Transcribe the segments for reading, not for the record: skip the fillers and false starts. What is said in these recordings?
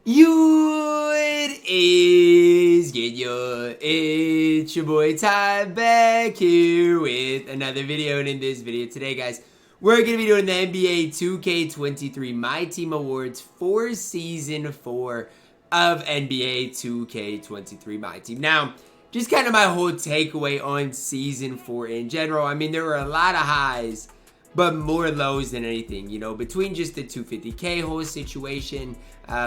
It's your boy Ty back here with another video, and in this video today, guys, we're going to be doing the NBA 2K23 MyTEAM Awards for Season 4 of NBA 2K23 MyTEAM. Now, just kind of my whole takeaway on Season 4 in general. I mean, there were a lot of highs, but more lows than anything, you know, between just the 250K whole situation,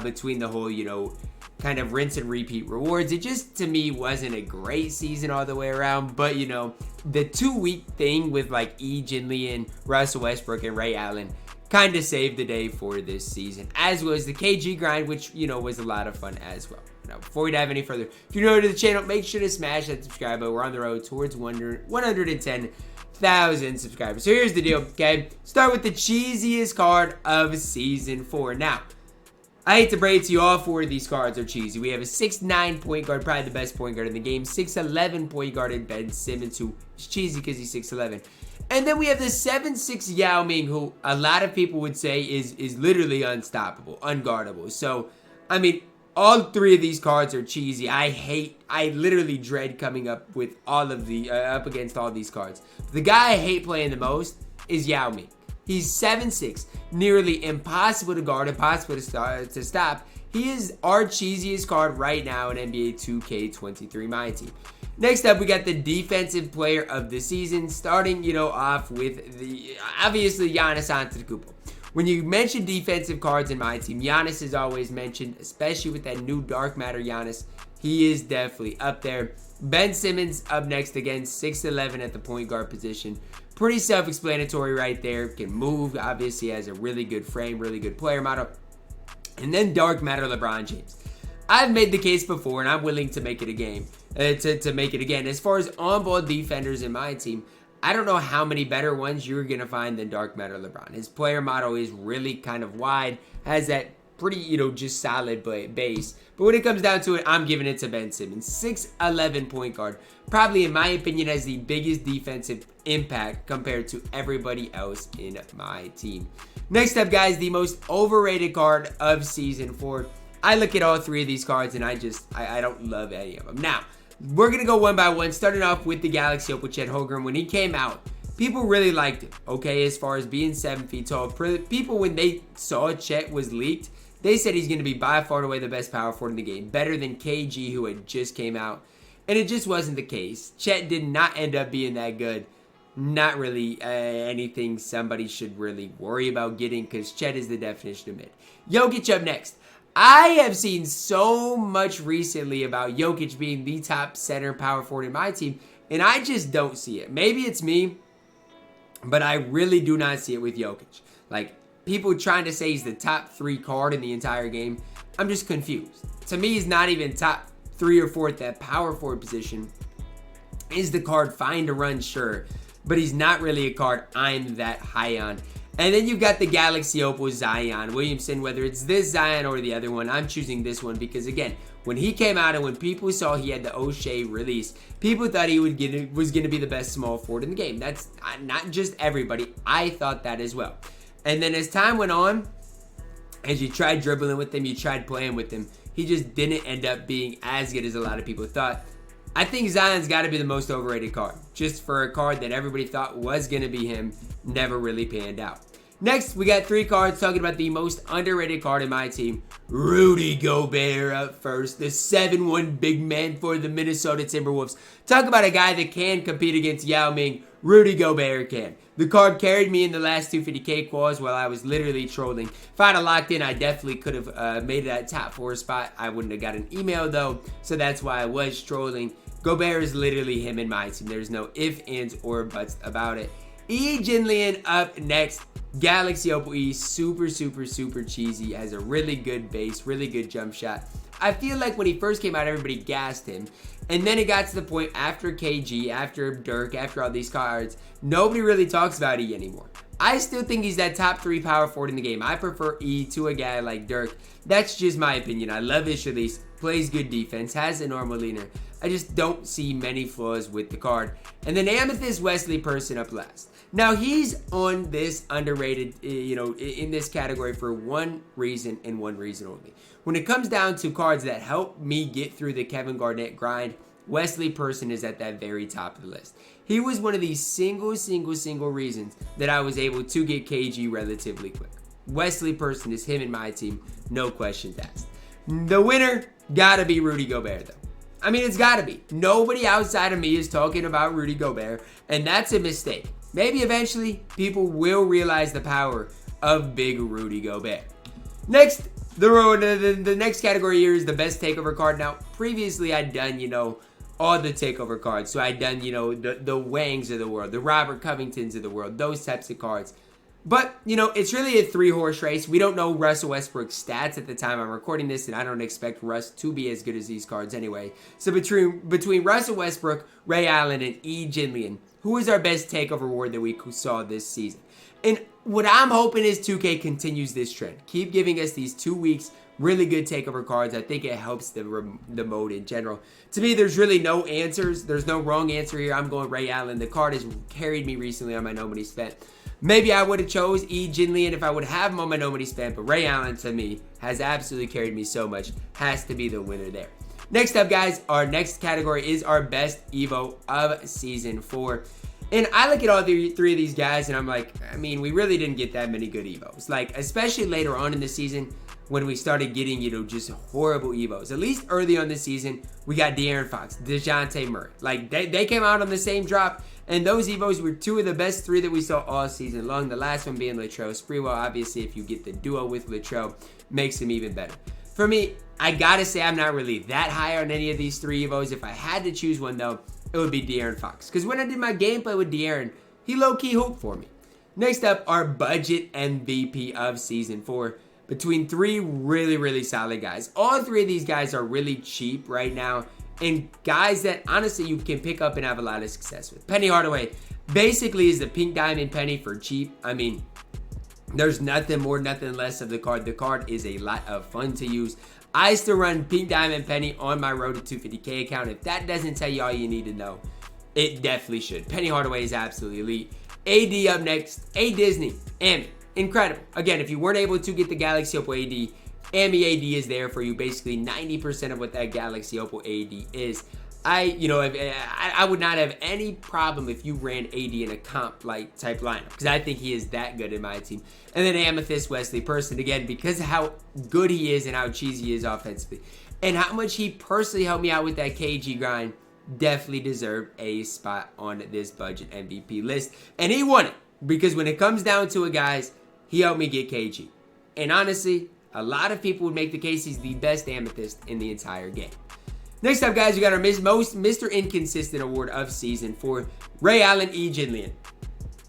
between the whole, you know, kind of rinse and repeat rewards. It just, to me, wasn't a great season all the way around. But, you know, the 2-week thing with, like, Jinlian, Russell Westbrook, and Ray Allen kind of saved the day for this season, as was the KG grind, which, you know, was a lot of fun as well. Now, before we dive any further, if you're new to the channel, make sure to smash that subscribe button. We're on the road towards 110,000 subscribers. So here's the deal, okay? Start with the cheesiest card of Season 4. Now, I hate to break it to you, all four of these cards are cheesy. We have a 6'9" point guard, probably the best point guard in the game. 6'11" point guard in Ben Simmons, who is cheesy because he's 6'11". And then we have the 7'6" Yao Ming, who a lot of people would say is literally unstoppable, unguardable. So, I mean, all three of these cards are cheesy. I literally dread coming up with all of the, up against all these cards. The guy I hate playing the most is Yao Ming. He's 7'6", nearly impossible to guard, impossible to stop. He is our cheesiest card right now in NBA 2K23 MyTEAM. Next up, we got the defensive player of the season, starting, you know, off with the, obviously, Giannis Antetokounmpo. When you mention defensive cards in MyTEAM, Giannis is always mentioned, especially with that new Dark Matter Giannis. He is definitely up there. Ben Simmons up next again, 6'11" at the point guard position. Pretty self-explanatory right there. Can move, obviously has a really good frame, really good player model. And then Dark Matter LeBron James. I've made the case before, and I'm willing to make it a game, to make it again. As far as on-ball defenders in MyTEAM, I don't know how many better ones you're going to find than Dark Matter LeBron. His player model is really kind of wide, has that pretty, you know, just solid base. But when it comes down to it, I'm giving it to Ben Simmons. 6'11" point guard. Probably, in my opinion, has the biggest defensive impact compared to everybody else in my team. Next up, guys, the most overrated card of Season 4. I look at all three of these cards, and I don't love any of them. Now, we're going to go one by one, starting off with the Galaxy Opal Chet Holmgren. When he came out, people really liked him, okay, as far as being 7 feet tall. People, when they saw Chet was leaked, they said he's going to be by far and away the best power forward in the game. Better than KG, who had just came out. And it just wasn't the case. Chet did not end up being that good. Not really anything somebody should really worry about getting, because Chet is the definition of mid. Jokic up next. I have seen so much recently about Jokic being the top center power forward in my team, and I just don't see it. Maybe it's me, but I really do not see it with Jokic. Like, people trying to say he's the top 3 card in the entire game. I'm just confused. To me, he's not even top 3 or 4 at that power forward position. Is the card fine to run? Sure. But he's not really a card I'm that high on. And then you've got the Galaxy Opal Zion Williamson. Whether it's this Zion or the other one, I'm choosing this one because, again, when he came out and when people saw he had the O'Shea release, people thought he was going to be the best small forward in the game. That's not just everybody. I thought that as well. And then as time went on, as you tried dribbling with him, you tried playing with him, he just didn't end up being as good as a lot of people thought. I think Zion's got to be the most overrated card. Just for a card that everybody thought was going to be him, never really panned out. Next, we got 3 cards talking about the most underrated card in my team. Rudy Gobert up first. The 7'1" big man for the Minnesota Timberwolves. Talk about a guy that can compete against Yao Ming. Rudy Gobert can. The card carried me in the last 250K quals while I was literally trolling. If I'd have locked in, I definitely could have made it that top 4 spot. I wouldn't have got an email, though, so that's why I was trolling. Gobert is literally him in my team. There's no ifs, ands, or buts about it. Jinlian up next. Galaxy Opal E, super cheesy. Has a really good base, really good jump shot. I feel like when he first came out, everybody gassed him. And then it got to the point after KG, after Dirk, after all these cards, nobody really talks about E anymore. I still think he's that top 3 power forward in the game. I prefer E to a guy like Dirk. That's just my opinion. I love his release. Plays good defense. Has a normal leaner. I just don't see many flaws with the card. And then Amethyst Wesley Person up last. Now, he's on this underrated, in this category for one reason and one reason only. When it comes down to cards that help me get through the Kevin Garnett grind, Wesley Person is at that very top of the list. He was one of these single reasons that I was able to get KG relatively quick. Wesley Person is him in my team, no questions asked. The winner gotta be Rudy Gobert, though. I mean, it's gotta be. Nobody outside of me is talking about Rudy Gobert, and that's a mistake. Maybe eventually people will realize the power of big Rudy Gobert. Next, the next category here is the best takeover card. Now, previously I'd done, all the takeover cards. So I'd done, the Wangs of the world, the Robert Covingtons of the world, those types of cards. But, it's really a 3-horse race. We don't know Russell Westbrook's stats at the time I'm recording this, and I don't expect Russ to be as good as these cards anyway. So between Russell Westbrook, Ray Allen, and E. Jinlian, who is our best takeover award that we saw this season? And what I'm hoping is 2K continues this trend. Keep giving us these 2 weeks really good takeover cards. I think it helps the mode in general. To me, there's really no answers. There's no wrong answer here. I'm going Ray Allen. The card has carried me recently on my no money spent. Maybe I would have chose E. Jinlian if I would have him on my no money spent, but Ray Allen to me has absolutely carried me so much. Has to be the winner there. Next up, guys, our next category is our best Evo of Season 4. And I look at all three of these guys and I'm like, I mean, we really didn't get that many good Evos. Like, especially later on in the season when we started getting, just horrible Evos. At least early on the season, we got De'Aaron Fox, DeJounte Murray. Like, they came out on the same drop. And those Evos were 2 of the best 3 that we saw all season long. The last one being Latrell Sprewell. Obviously, if you get the duo with Latrell, makes him even better. For me, I gotta say I'm not really that high on any of these 3 Evos. If I had to choose one, though, it would be De'Aaron Fox. Because when I did my gameplay with De'Aaron, he low-key hooped for me. Next up, our budget MVP of Season 4. Between 3 really solid guys. All 3 of these guys are really cheap right now. And guys that, honestly, you can pick up and have a lot of success with. Penny Hardaway basically is the pink diamond Penny for cheap. I mean, there's nothing more, nothing less of the card. The card is a lot of fun to use. I still run pink diamond Penny on my Road to 250K account. If that doesn't tell you all you need to know, it definitely should. Penny Hardaway is absolutely elite. AD up next. A Disney. Amy. Incredible. Again, if you weren't able to get the Galaxy Opal AD, Amy AD is there for you. Basically 90% of what that Galaxy Opal AD is. I would not have any problem if you ran AD in a comp like type lineup, because I think he is that good in my team. And then Amethyst Wesley Person, again, because of how good he is and how cheesy he is offensively, and how much he personally helped me out with that KG grind, definitely deserved a spot on this budget MVP list. And he won it, because when it comes down to it, guys, he helped me get KG. And honestly, a lot of people would make the case he's the best Amethyst in the entire game. Next up, guys, we got our most Mr. Inconsistent award of Season 4, Ray Allen E. Jinlian.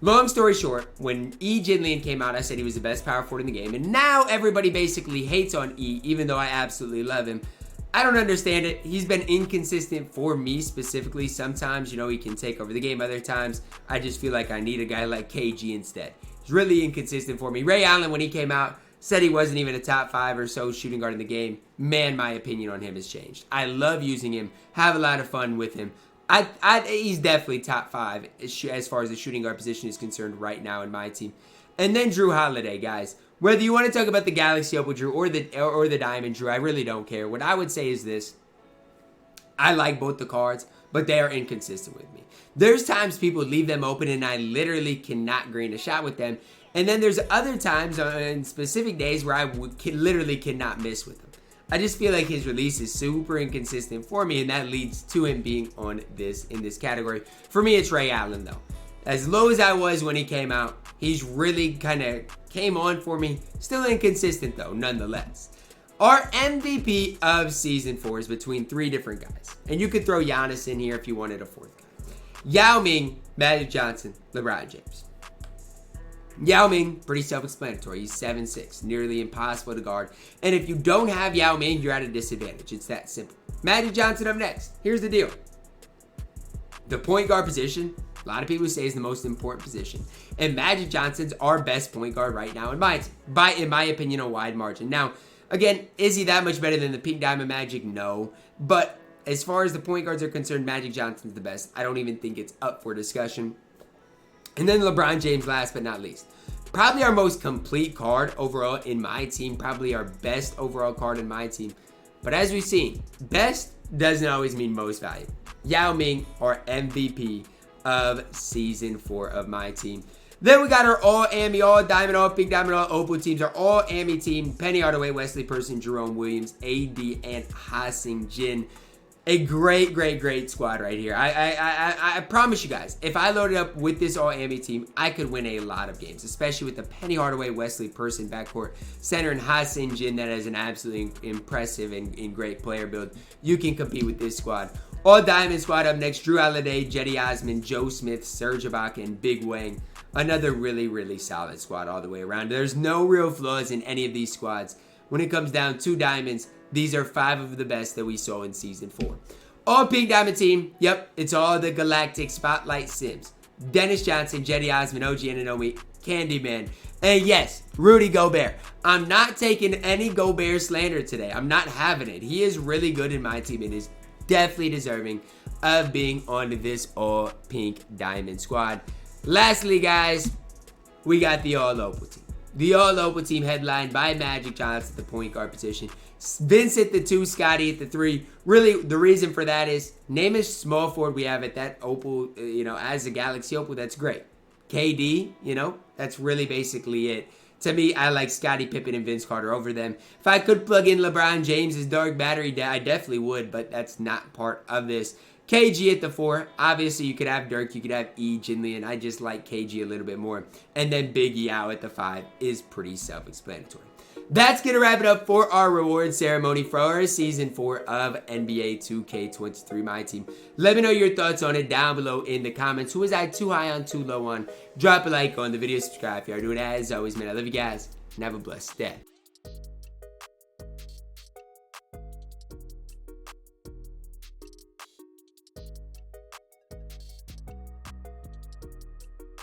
Long story short, when E. Jinlian came out, I said he was the best power forward in the game. And now everybody basically hates on E, even though I absolutely love him. I don't understand it. He's been inconsistent for me specifically. Sometimes, he can take over the game. Other times, I just feel like I need a guy like KG instead. He's really inconsistent for me. Ray Allen, when he came out, said he wasn't even a top 5 or so shooting guard in the game. Man, my opinion on him has changed. I love using him. Have a lot of fun with him. He's definitely top 5 as far as the shooting guard position is concerned right now in my team. And then Drew Holiday, guys. Whether you want to talk about the Galaxy Opal Drew or the Diamond Drew, I really don't care. What I would say is this. I like both the cards, but they are inconsistent with me. There's times people leave them open and I literally cannot green a shot with them. And then there's other times on specific days where I literally cannot miss with him. I just feel like his release is super inconsistent for me, and that leads to him being in this category. For me, it's Ray Allen, though. As low as I was when he came out, he's really kind of came on for me. Still inconsistent, though, nonetheless. Our MVP of Season 4 is between 3 different guys. And you could throw Giannis in here if you wanted a 4th guy. Yao Ming, Magic Johnson, LeBron James. Yao Ming, pretty self-explanatory. He's 7'6", nearly impossible to guard. And if you don't have Yao Ming, you're at a disadvantage. It's that simple. Magic Johnson up next. Here's the deal. The point guard position, a lot of people say, is the most important position. And Magic Johnson's our best point guard right now in my opinion, a wide margin. Now, again, is he that much better than the Pink Diamond Magic? No. But as far as the point guards are concerned, Magic Johnson's the best. I don't even think it's up for discussion. And then LeBron James, last but not least. Probably our most complete card overall in my team. Probably our best overall card in my team. But as we've seen, best doesn't always mean most valuable. Yao Ming, our MVP of Season 4 of my team. Then we got our all-AMI, all-diamond, all-pink diamond, all-opal teams. Our all-AMI team, Penny Hardaway, Wesley Person, Jerome Williams, AD, and Ha-Seong Jin. A great squad right here. I promise you guys, if I loaded up with this all-AMI team, I could win a lot of games, especially with the Penny Hardaway, Wesley Person backcourt, center, and Ha-Seong Jin that has an absolutely impressive and great player build. You can compete with this squad. All-diamond squad up next, Drew Holiday, Jetty Osman, Joe Smith, Serge Ibaka, and Big Wang. Another really solid squad all the way around. There's no real flaws in any of these squads. When it comes down to diamonds, these are 5 of the best that we saw in Season 4. All pink diamond team. Yep, it's all the Galactic Spotlight Sims. Dennis Johnson, Jetty Osman, OG Anunoby, Candyman, and yes, Rudy Gobert. I'm not taking any Gobert slander today. I'm not having it. He is really good in my team and is definitely deserving of being on this all pink diamond squad. Lastly, guys, we got the all opal team. The all opal team headlined by Magic Johnson at the point guard position. Vince at the 2, Scotty at the 3. Really, the reason for that is name a small forward we have at that opal, as a Galaxy opal. That's great. KD, that's really basically it. To me, I like Scottie Pippen and Vince Carter over them. If I could plug in LeBron James' dark battery, I definitely would, but that's not part of this. KG at the 4. Obviously, you could have Dirk, you could have E, Jinli, and I just like KG a little bit more. And then Big Yao at the 5 is pretty self-explanatory. That's going to wrap it up for our reward ceremony for our Season 4 of NBA 2K23 MyTEAM. Let me know your thoughts on it down below in the comments. Who was I too high on, too low on? Drop a like on the video, subscribe if you are doing it. As always, man, I love you guys, and have a blessed day.